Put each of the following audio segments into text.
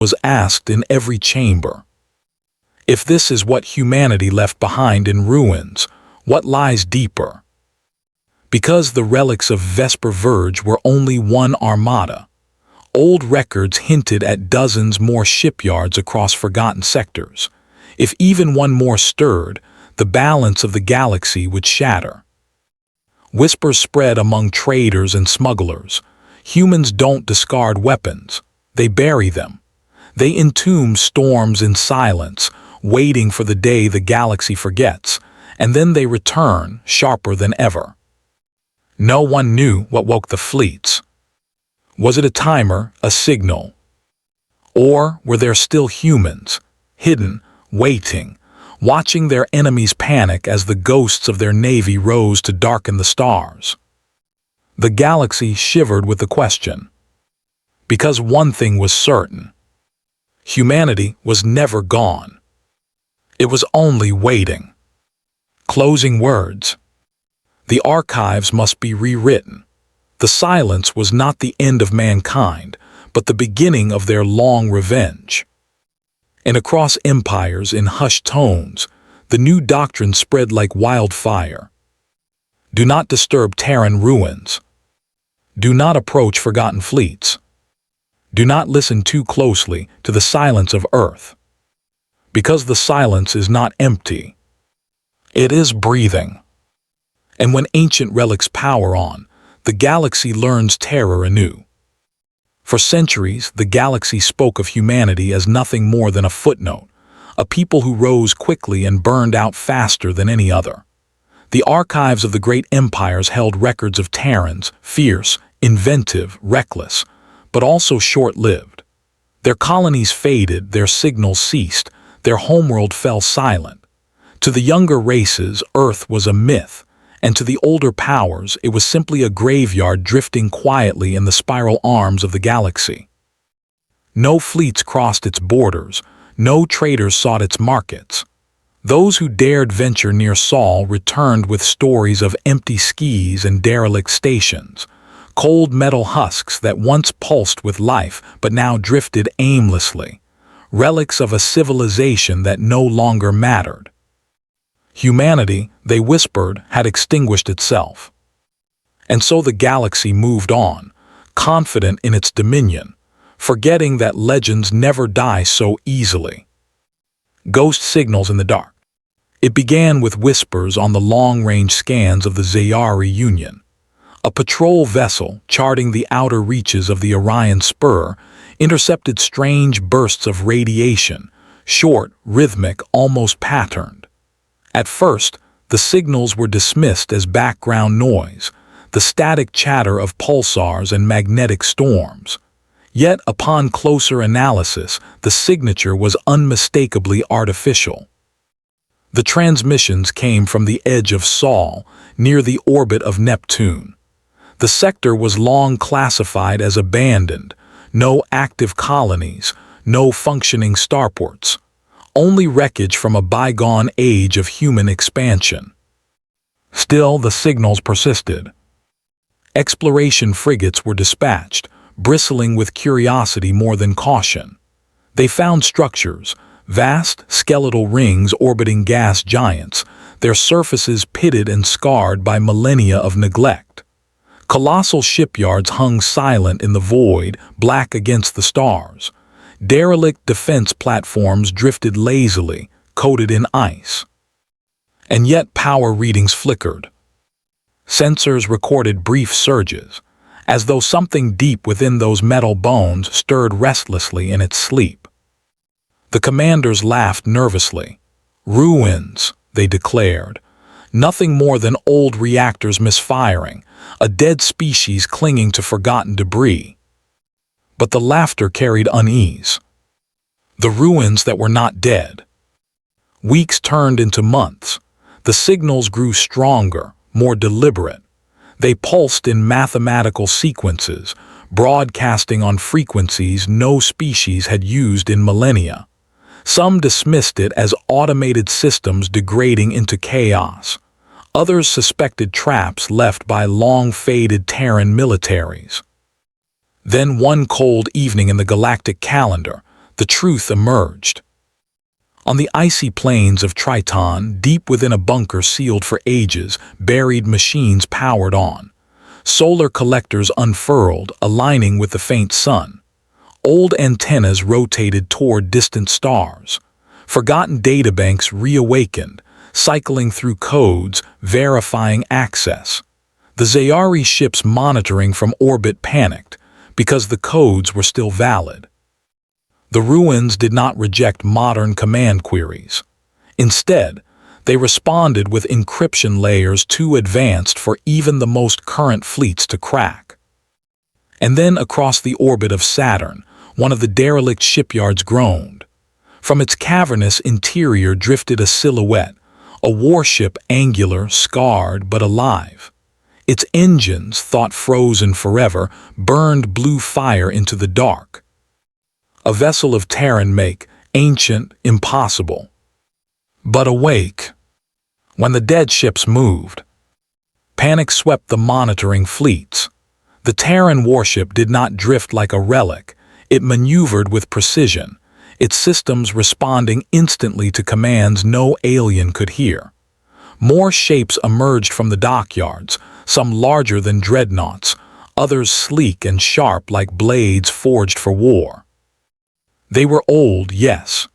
was asked in every chamber. If this is what humanity left behind in ruins, what lies deeper? Because the relics of Vesper Verge were only one armada, old records hinted at dozens more shipyards across forgotten sectors. If even one more stirred, the balance of the galaxy would shatter. Whispers spread among traders and smugglers. Humans don't discard weapons, they bury them. They entomb storms in silence, waiting for the day the galaxy forgets, and then they return, sharper than ever. No one knew what woke the fleets. Was it a timer, a signal? Or were there still humans, hidden, waiting, watching their enemies panic as the ghosts of their navy rose to darken the stars? The galaxy shivered with the question. Because one thing was certain. Humanity was never gone. It was only waiting. Closing words. The archives must be rewritten. The silence was not the end of mankind, but the beginning of their long revenge. And across empires in hushed tones, the new doctrine spread like wildfire. Do not disturb Terran ruins. Do not approach forgotten fleets. Do not listen too closely to the silence of Earth. Because the silence is not empty. It is breathing. And when ancient relics power on, the galaxy learns terror anew. For centuries, the galaxy spoke of humanity as nothing more than a footnote, a people who rose quickly and burned out faster than any other. The archives of the great empires held records of Terrans, fierce, inventive, reckless, but also short-lived. Their colonies faded, their signals ceased, their homeworld fell silent. To the younger races, Earth was a myth, and to the older powers, it was simply a graveyard drifting quietly in the spiral arms of the galaxy. No fleets crossed its borders, no traders sought its markets. Those who dared venture near Sol returned with stories of empty skis and derelict stations, cold metal husks that once pulsed with life but now drifted aimlessly, relics of a civilization that no longer mattered. Humanity, they whispered, had extinguished itself. And so the galaxy moved on, confident in its dominion, forgetting that legends never die so easily. Ghost signals in the dark. It began with whispers on the long-range scans of the Zayari Union. A patrol vessel, charting the outer reaches of the Orion Spur, intercepted strange bursts of radiation, short, rhythmic, almost patterned. At first, the signals were dismissed as background noise, the static chatter of pulsars and magnetic storms. Yet, upon closer analysis, the signature was unmistakably artificial. The transmissions came from the edge of Sol, near the orbit of Neptune. The sector was long classified as abandoned, no active colonies, no functioning starports. Only wreckage from a bygone age of human expansion. Still, the signals persisted. Exploration frigates were dispatched, bristling with curiosity more than caution. They found structures, vast skeletal rings orbiting gas giants, their surfaces pitted and scarred by millennia of neglect. Colossal shipyards hung silent in the void, black against the stars. Derelict defense platforms drifted lazily, coated in ice. And yet power readings flickered. Sensors recorded brief surges, as though something deep within those metal bones stirred restlessly in its sleep. The commanders laughed nervously. Ruins, they declared. Nothing more than old reactors misfiring, a dead species clinging to forgotten debris. But the laughter carried unease. The ruins that were not dead. Weeks turned into months. The signals grew stronger, more deliberate. They pulsed in mathematical sequences, broadcasting on frequencies no species had used in millennia. Some dismissed it as automated systems degrading into chaos. Others suspected traps left by long-faded Terran militaries. Then one cold evening in the galactic calendar, the truth emerged. On the icy plains of Triton, deep within a bunker sealed for ages, buried machines powered on. Solar collectors unfurled, aligning with the faint sun. Old antennas rotated toward distant stars. Forgotten databanks reawakened, cycling through codes, verifying access. The Zayari ships monitoring from orbit panicked, because the codes were still valid. The ruins did not reject modern command queries. Instead, they responded with encryption layers too advanced for even the most current fleets to crack. And then across the orbit of Saturn, one of the derelict shipyards groaned. From its cavernous interior drifted a silhouette, a warship angular, scarred, but alive. Its engines, thought frozen forever, burned blue fire into the dark. A vessel of Terran make, ancient, impossible. But awake. When the dead ships moved, panic swept the monitoring fleets. The Terran warship did not drift like a relic. It maneuvered with precision, its systems responding instantly to commands no alien could hear. More shapes emerged from the dockyards, some larger than dreadnoughts, others sleek and sharp like blades forged for war. They were old, yes.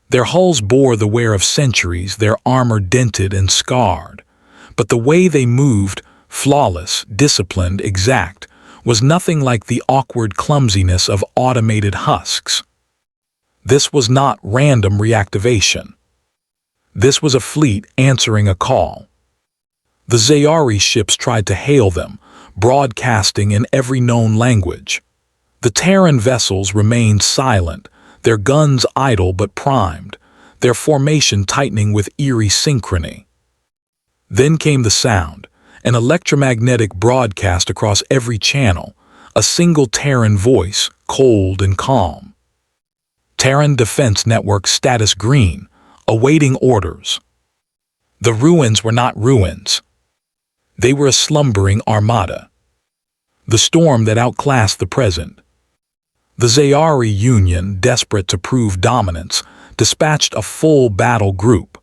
Their hulls bore the wear of centuries, their armor dented and scarred. But the way they moved, flawless, disciplined, exact, was nothing like the awkward clumsiness of automated husks. This was not random reactivation. This was a fleet answering a call. The Zayari ships tried to hail them, broadcasting in every known language. The Terran vessels remained silent, their guns idle but primed, their formation tightening with eerie synchrony. Then came the sound, an electromagnetic broadcast across every channel, a single Terran voice, cold and calm. Terran Defense Network status green, awaiting orders. The ruins were not ruins. They were a slumbering armada. The storm that outclassed the present. The Zayari Union, desperate to prove dominance, dispatched a full battle group.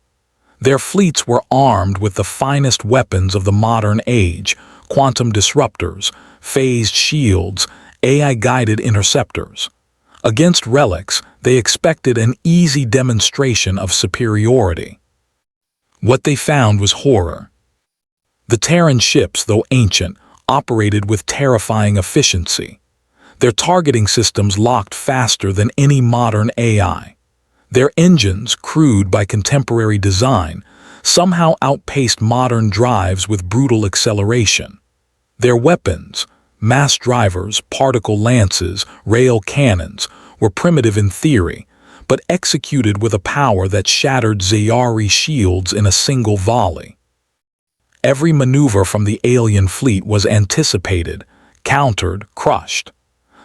Their fleets were armed with the finest weapons of the modern age, quantum disruptors, phased shields, AI-guided interceptors. Against Relics, they expected an easy demonstration of superiority. What they found was horror. The Terran ships, though ancient, operated with terrifying efficiency. Their targeting systems locked faster than any modern AI. Their engines, crude by contemporary design, somehow outpaced modern drives with brutal acceleration. Their weapons, mass drivers, particle lances, rail cannons, were primitive in theory, but executed with a power that shattered Zayari shields in a single volley. Every maneuver from the alien fleet was anticipated, countered, crushed.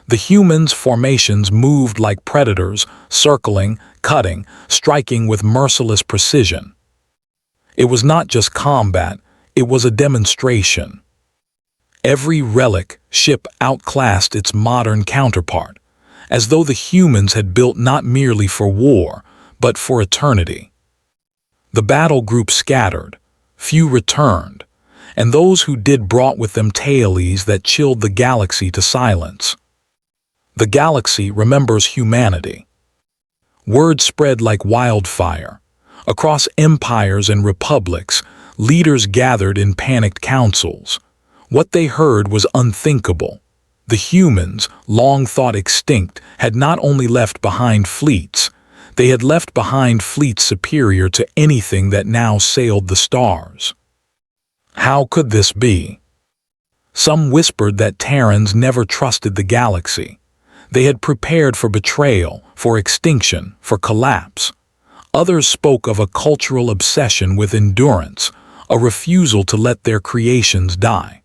The humans' formations moved like predators, circling, cutting, striking with merciless precision. It was not just combat, it was a demonstration. Every relic ship outclassed its modern counterpart, as though the humans had built not merely for war, but for eternity. The battle group scattered, few returned, and those who did brought with them tales that chilled the galaxy to silence. The galaxy remembers humanity. Word spread like wildfire. Across empires and republics, leaders gathered in panicked councils. What they heard was unthinkable. The humans, long thought extinct, had not only left behind fleets, they had left behind fleets superior to anything that now sailed the stars. How could this be? Some whispered that Terrans never trusted the galaxy. They had prepared for betrayal, for extinction, for collapse. Others spoke of a cultural obsession with endurance, a refusal to let their creations die.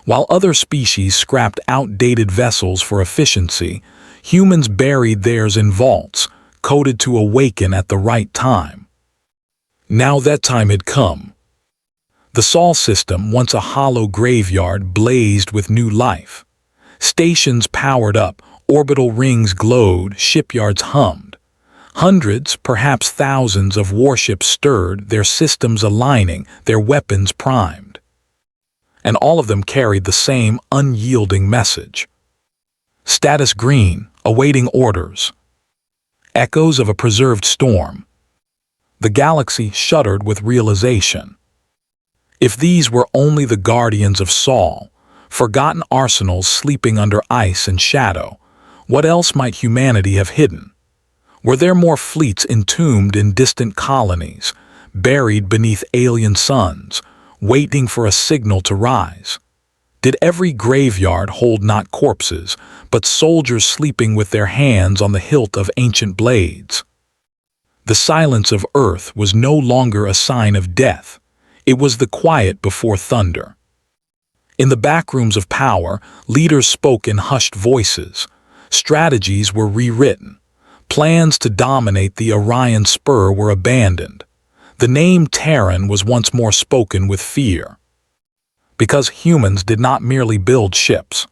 While other species scrapped outdated vessels for efficiency, humans buried theirs in vaults, coded to awaken at the right time. Now that time had come. The Sol system, once a hollow graveyard, blazed with new life. Stations powered up, orbital rings glowed, shipyards hummed. Hundreds, perhaps thousands of warships stirred, their systems aligning, their weapons primed. And all of them carried the same unyielding message. Status green, awaiting orders. Echoes of a preserved storm. The galaxy shuddered with realization. If these were only the guardians of Saul, forgotten arsenals sleeping under ice and shadow, what else might humanity have hidden? Were there more fleets entombed in distant colonies, buried beneath alien suns, waiting for a signal to rise? Did every graveyard hold not corpses, but soldiers sleeping with their hands on the hilt of ancient blades? The silence of Earth was no longer a sign of death. It was the quiet before thunder. In the backrooms of power, leaders spoke in hushed voices. Strategies were rewritten. Plans to dominate the Orion Spur were abandoned. The name Terran was once more spoken with fear. Because humans did not merely build ships.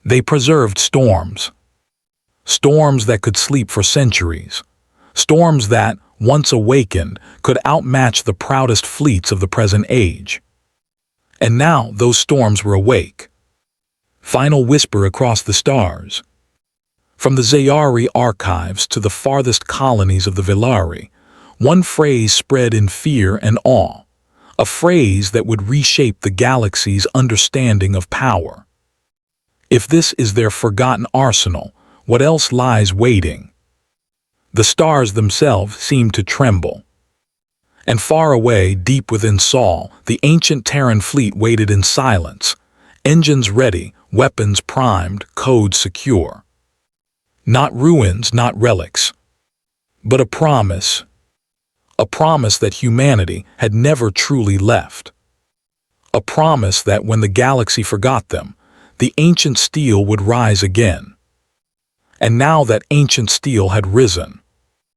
They preserved storms. Storms that could sleep for centuries. Storms that, once awakened, could outmatch the proudest fleets of the present age. And now those storms were awake. Final whisper across the stars. From the Zayari archives to the farthest colonies of the Velari, one phrase spread in fear and awe. A phrase that would reshape the galaxy's understanding of power. If this is their forgotten arsenal, what else lies waiting? The stars themselves seemed to tremble. And far away, deep within Saul, the ancient Terran fleet waited in silence, engines ready, weapons primed, codes secure. Not ruins, not relics, but a promise that humanity had never truly left. A promise that when the galaxy forgot them, the ancient steel would rise again. And now that ancient steel had risen,